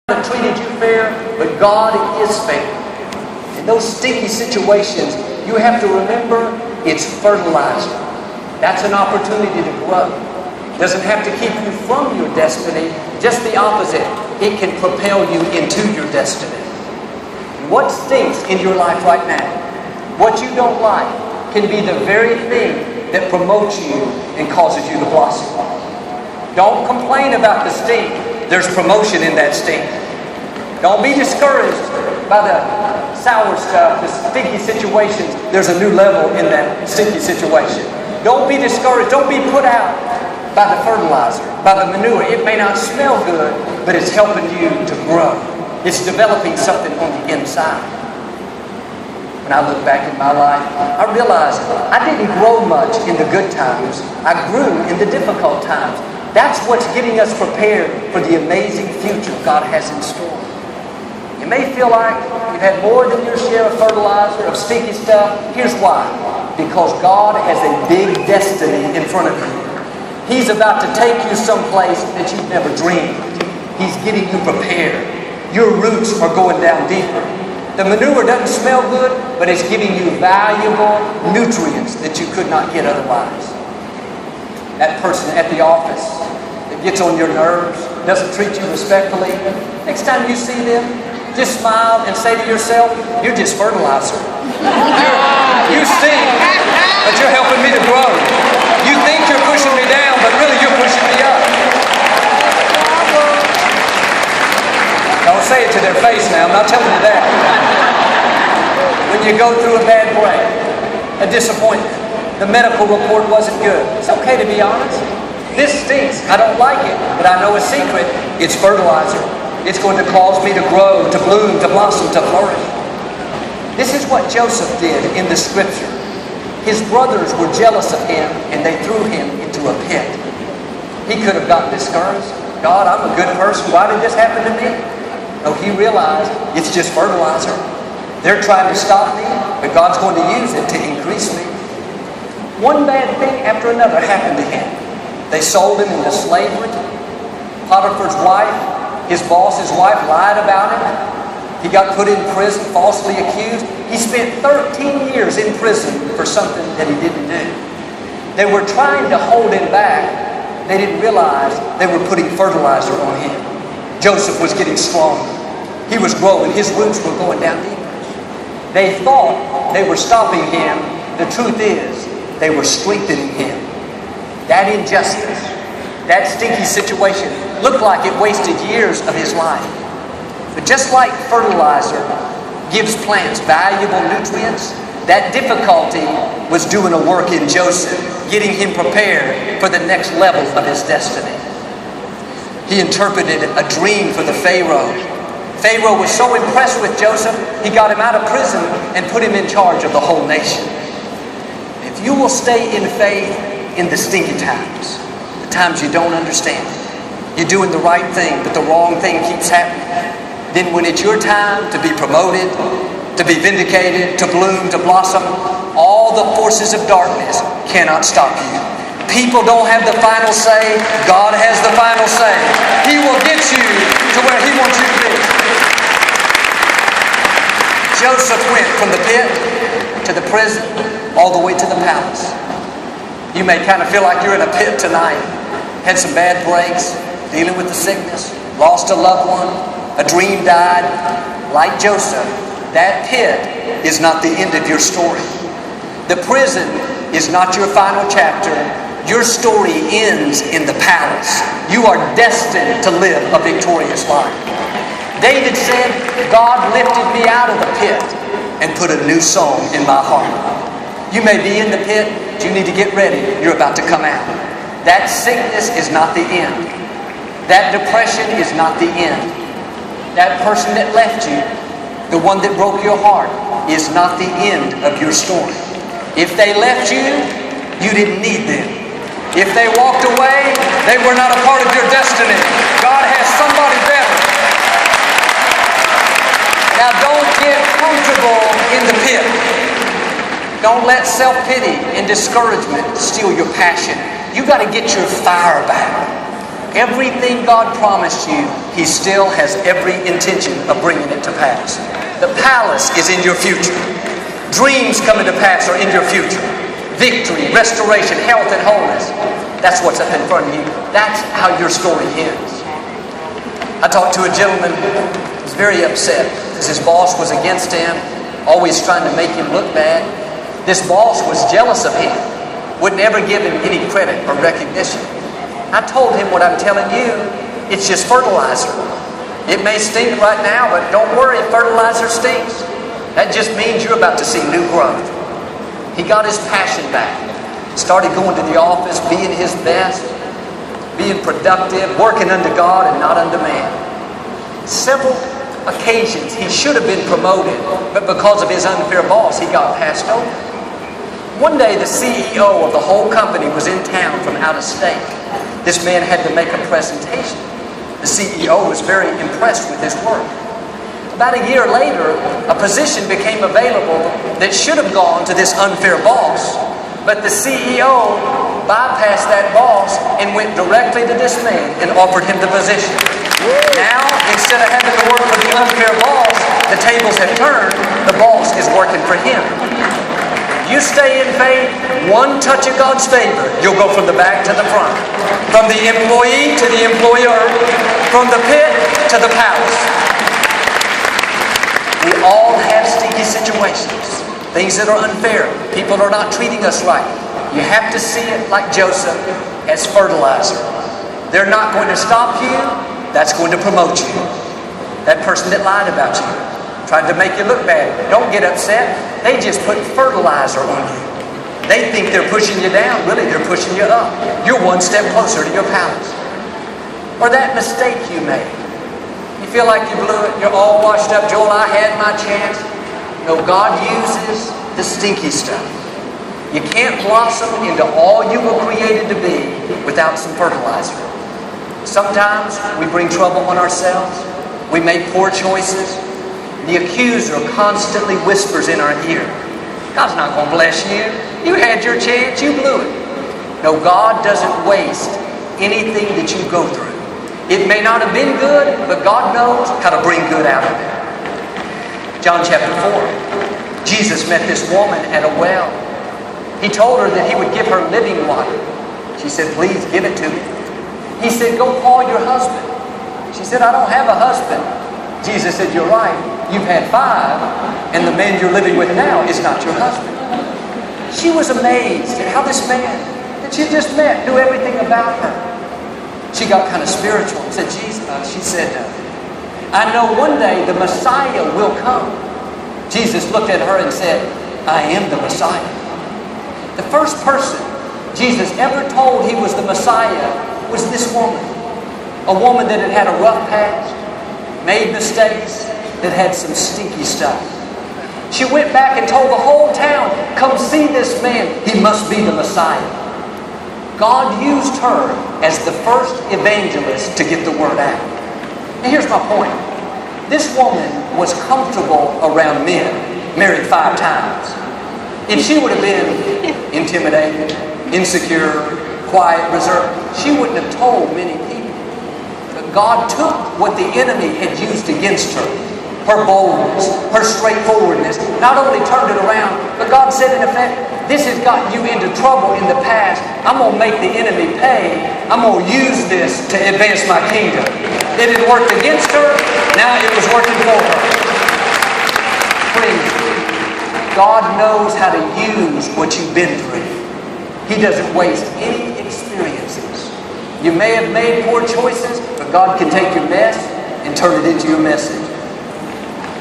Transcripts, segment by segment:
have treated you fair, but God is fair. In those stinky situations, you have to remember it's fertilizer. That's an opportunity to grow. It doesn't have to keep you from your destiny, just the opposite. It can propel you into your destiny. What stinks in your life right now, what you don't like, can be the very thing that promotes you and causes you to blossom. Don't complain about the stink. There's promotion in that stink. Don't be discouraged by the sour stuff, the stinky situations. There's a new level in that stinky situation. Don't be discouraged. Don't be put out by the fertilizer, by the manure. It may not smell good, but it's helping you to grow. It's developing something on the inside. When I look back in my life, I realized I didn't grow much in the good times. I grew in the difficult times. That's what's getting us prepared for the amazing future God has in store. You may feel like you've had more than your share of fertilizer, of stinky stuff. Here's why. Because God has a big destiny in front of you. He's about to take you someplace that you've never dreamed. He's getting you prepared. Your roots are going down deeper. The manure doesn't smell good, but it's giving you valuable nutrients that you could not get otherwise. That person at the office that gets on your nerves, doesn't treat you respectfully, next time you see them, just smile and say to yourself, you're just fertilizer. You stink, but you're helping me to grow. You think you're pushing me down, but really you're pushing me up. Don't say it to their face now, I'm not telling you that. When you go through a bad break, a disappointment, the medical report wasn't good. It's okay to be honest. This stinks. I don't like it, but I know a secret. It's fertilizer. It's going to cause me to grow, to bloom, to blossom, to flourish. This is what Joseph did in the scripture. His brothers were jealous of him, and they threw him into a pit. He could have gotten discouraged. God, I'm a good person. Why did this happen to me? No, he realized it's just fertilizer. They're trying to stop me, but God's going to use it to increase me. One bad thing after another happened to him. They sold him into slavery. Potiphar's wife, his boss's wife, lied about him. He got put in prison, falsely accused. He spent 13 years in prison for something that he didn't do. They were trying to hold him back. They didn't realize they were putting fertilizer on him. Joseph was getting stronger. He was growing. His roots were going down deeper. They thought they were stopping him. The truth is, they were strengthening him. That injustice, that stinky situation looked like it wasted years of his life. But just like fertilizer gives plants valuable nutrients, that difficulty was doing a work in Joseph, getting him prepared for the next level of his destiny. He interpreted a dream for the Pharaoh. Pharaoh was so impressed with Joseph, he got him out of prison and put him in charge of the whole nation. If you will stay in faith in the stinky times, the times you don't understand it, you're doing the right thing, but the wrong thing keeps happening, then when it's your time to be promoted, to be vindicated, to bloom, to blossom, all the forces of darkness cannot stop you. People don't have the final say. God has the final say. He will get you to where He wants you to be. Joseph went from the pit to the prison, all the way to the palace. You may kind of feel like you're in a pit tonight. Had some bad breaks, dealing with the sickness, lost a loved one, a dream died. Like Joseph, that pit is not the end of your story. The prison is not your final chapter. Your story ends in the palace. You are destined to live a victorious life. David said, God lifted me out of the pit and put a new song in my heart. You may be in the pit, but you need to get ready. You're about to come out. That sickness is not the end. That depression is not the end. That person that left you, the one that broke your heart, is not the end of your story. If they left you, you didn't need them. If they walked away, they were not a part of your destiny. God has somebody better. Now don't get comfortable in the pit. Don't let self-pity and discouragement steal your passion. You got to get your fire back. Everything God promised you, He still has every intention of bringing it to pass. The palace is in your future. Dreams coming to pass are in your future. Victory, restoration, health, and wholeness. That's what's up in front of you. That's how your story ends. I talked to a gentleman who was very upset because his boss was against him, always trying to make him look bad. This boss was jealous of him, would never give him any credit or recognition. I told him what I'm telling you, it's just fertilizer. It may stink right now, but don't worry, fertilizer stinks. That just means you're about to see new growth. He got his passion back, started going to the office, being his best, being productive, working unto God and not unto man. Several occasions he should have been promoted, but because of his unfair boss, he got passed over. One day the CEO of the whole company was in town from out of state. This man had to make a presentation. The CEO was very impressed with his work. About a year later, a position became available that should have gone to this unfair boss, but the CEO bypassed that boss and went directly to this man and offered him the position. Now, instead of having to work for the unfair boss, the tables have turned. The boss is working for him. You stay in faith, one touch of God's favor, you'll go from the back to the front. From the employee to the employer. From the pit to the palace. We all have stinky situations. Things that are unfair. People are not treating us right. You have to see it like Joseph as fertilizer. They're not going to stop you. That's going to promote you. That person that lied about you, tried to make you look bad, don't get upset. They just put fertilizer on you. They think they're pushing you down. Really, they're pushing you up. You're one step closer to your palace. Or that mistake you made. You feel like you blew it. You're all washed up. Joel, I had my chance. No, God uses the stinky stuff. You can't blossom into all you were created to be without some fertilizer. Sometimes we bring trouble on ourselves. We make poor choices. The accuser constantly whispers in our ear, God's not going to bless you. You had your chance, you blew it. No, God doesn't waste anything that you go through. It may not have been good, but God knows how to bring good out of it. John chapter 4. Jesus met this woman at a well. He told her that He would give her living water. She said, please give it to me. He said, go call your husband. She said, I don't have a husband. Jesus said, you're right. You've had 5, and the man you're living with now is not your husband. She was amazed at how this man that she just met knew everything about her. She got kind of spiritual and said, she said, I know one day the Messiah will come. Jesus looked at her and said, I am the Messiah. The first person Jesus ever told He was the Messiah was this woman. A woman that had had a rough past, made mistakes, that had some stinky stuff. She went back and told the whole town, come see this man. He must be the Messiah. God used her as the first evangelist to get the word out. And here's my point. This woman was comfortable around men, married 5 times. If she would have been intimidated, insecure, quiet, reserved, she wouldn't have told many people. But God took what the enemy had used against her, her boldness, her straightforwardness, not only turned it around, but God said in effect, this has gotten you into trouble in the past. I'm going to make the enemy pay. I'm going to use this to advance my kingdom. It had worked against her, now it was working for her. Friends, God knows how to use what you've been through. He doesn't waste any experiences. You may have made poor choices, but God can take your mess and turn it into your message.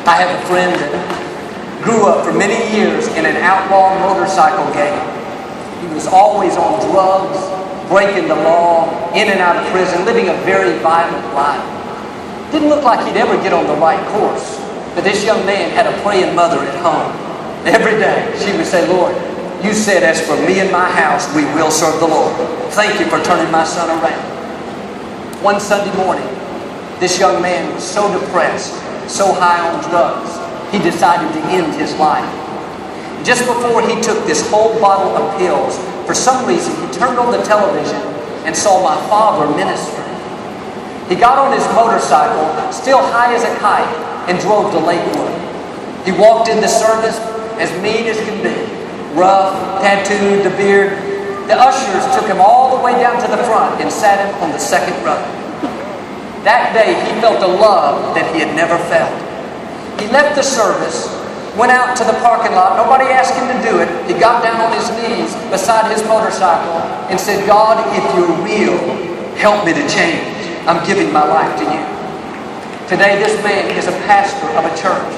I have a friend that grew up for many years in an outlaw motorcycle gang. He was always on drugs, breaking the law, in and out of prison, living a very violent life. Didn't look like he'd ever get on the right course. But this young man had a praying mother at home. Every day she would say, Lord, you said, as for me and my house, we will serve the Lord. Thank you for turning my son around. One Sunday morning, this young man was so depressed, so high on drugs, he decided to end his life. Just before he took this whole bottle of pills, for some reason he turned on the television and saw my father ministering. He got on his motorcycle, still high as a kite, and drove to Lakewood. He walked in the service as mean as can be, rough, tattooed, the beard. The ushers took him all the way down to the front and sat him on the second row. That day, he felt a love that he had never felt. He left the service, went out to the parking lot. Nobody asked him to do it. He got down on his knees beside his motorcycle and said, God, if you're real, help me to change. I'm giving my life to you. Today, this man is a pastor of a church.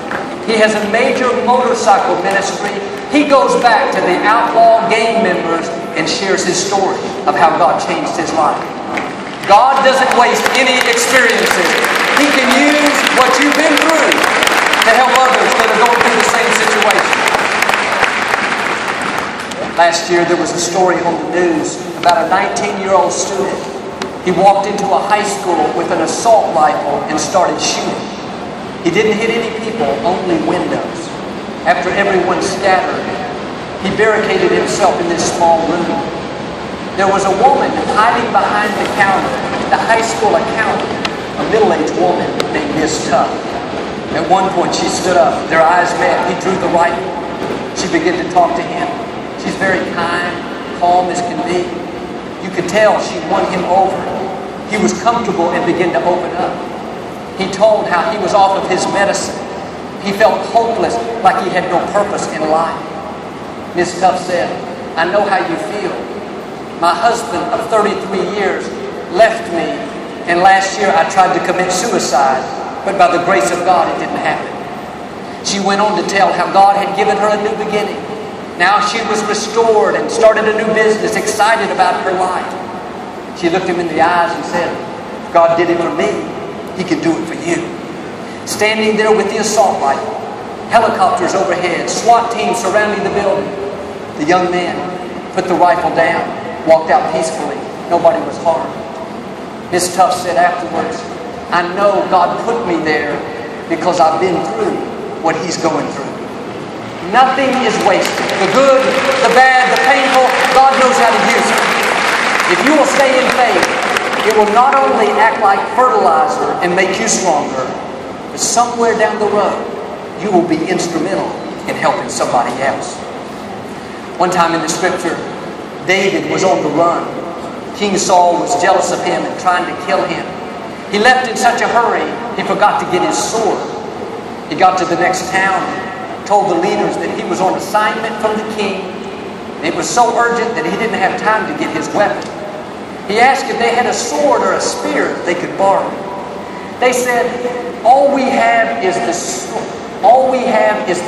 He has a major motorcycle ministry. He goes back to the outlaw gang members and shares his story of how God changed his life. God doesn't waste any experiences. He can use what you've been through to help others that are going through the same situation. Last year, there was a story on the news about a 19-year-old student. He walked into a high school with an assault rifle and started shooting. He didn't hit any people, only windows. After everyone scattered, he barricaded himself in this small room. There was a woman hiding behind the counter, the high school accountant, a middle-aged woman named Miss Tuff. At one point, she stood up. Their eyes met. He drew the rifle. She began to talk to him. She's very kind, calm as can be. You could tell she won him over. He was comfortable and began to open up. He told how he was off of his medicine. He felt hopeless, like he had no purpose in life. Miss Tuff said, I know how you feel. My husband of 33 years left me, and last year I tried to commit suicide, but by the grace of God it didn't happen. She went on to tell how God had given her a new beginning. Now she was restored and started a new business, excited about her life. She looked him in the eyes and said, if God did it for me, He can do it for you. Standing there with the assault rifle, helicopters overhead, SWAT teams surrounding the building. The young man put the rifle down, walked out peacefully. Nobody was harmed. Miss Tuff said afterwards, I know God put me there because I've been through what he's going through. Nothing is wasted. The good, the bad, the painful, God knows how to use it. If you will stay in faith, it will not only act like fertilizer and make you stronger, but somewhere down the road, you will be instrumental in helping somebody else. One time in the scripture, David was on the run. King Saul was jealous of him and trying to kill him. He left in such a hurry, he forgot to get his sword. He got to the next town, told the leaders that he was on assignment from the king. It was so urgent that he didn't have time to get his weapon. He asked if they had a sword or a spear they could borrow. They said, all we have is the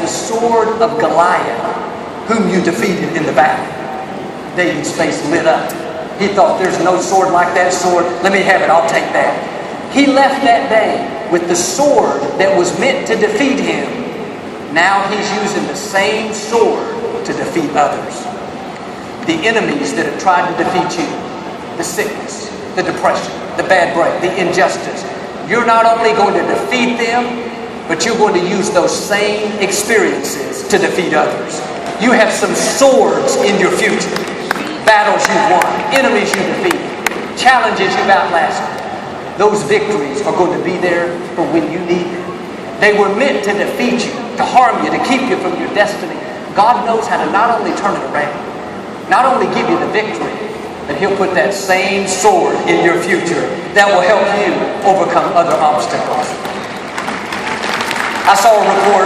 sword of Goliath, whom you defeated in the battle. David's face lit up. He thought, there's no sword like that sword. Let me have it. I'll take that. He left that day with the sword that was meant to defeat him. Now he's using the same sword to defeat others. The enemies that have tried to defeat you, the sickness, the depression, the bad break, the injustice, you're not only going to defeat them, but you're going to use those same experiences to defeat others. You have some swords in your future. Battles you've won, enemies you defeated, challenges you've outlasted. Those victories are going to be there for when you need them. They were meant to defeat you, to harm you, to keep you from your destiny. God knows how to not only turn it around, not only give you the victory, but He'll put that same sword in your future that will help you overcome other obstacles. I saw a report